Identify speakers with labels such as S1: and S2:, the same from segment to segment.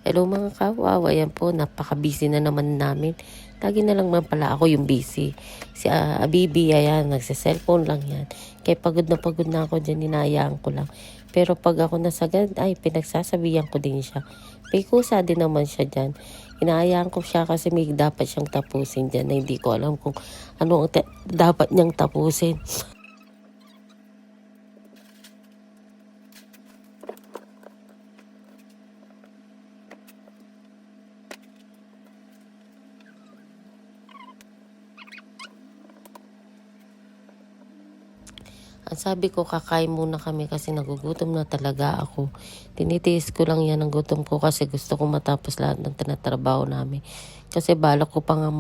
S1: Hello mga kawaw, ayan po, napaka-busy na naman namin. Lagi na lang man pala ako yung busy. Si Abibi, ayan, nagsa-cellphone lang yan. Kaya pagod na ako dyan, hinayaan ko lang. Pero pag ako nasagad, ay, pinagsasabihan ko din siya. May kusa din naman siya dyan. Hinayaan ko siya kasi may dapat siyang tapusin dyan na hindi ko alam kung ano ang dapat niyang tapusin. Ang sabi ko, kakain muna kami kasi nagugutom na talaga ako. Tinitiis ko lang yan ang gutom ko kasi gusto ko matapos lahat ng tinatrabaho namin. Kasi balak ko pa nga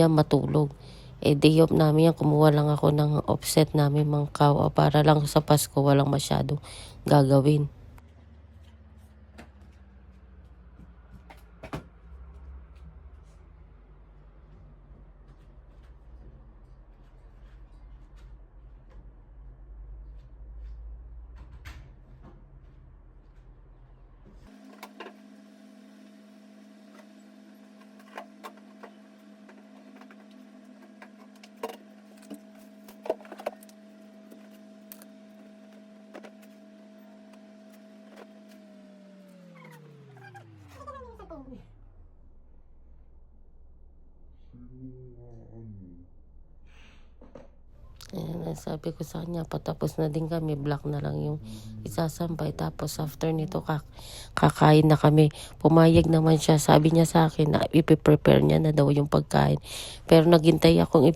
S1: matulog. Day off namin yan, kumuha lang ako ng offset namin mga kawa para lang sa Pasko walang masyadong gagawin. Ayan, sabi ko sa kanya, patapos na din kami, black na lang yung isasampay. Tapos after nito, kakain na kami. Pumayag naman siya, sabi niya sa akin na ipiprepare niya na daw yung pagkain. Pero naghintay akong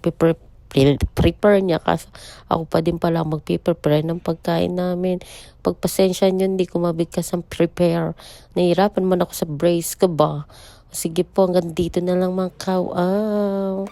S1: prepare niya kasi ako pa din pala magpiprepare ng pagkain namin. Pagpasensya niyo, hindi ko mabigkas ang prepare. Nahihirapan man ako sa brace ko ba. Sige po, hanggang dito na lang mga kaw.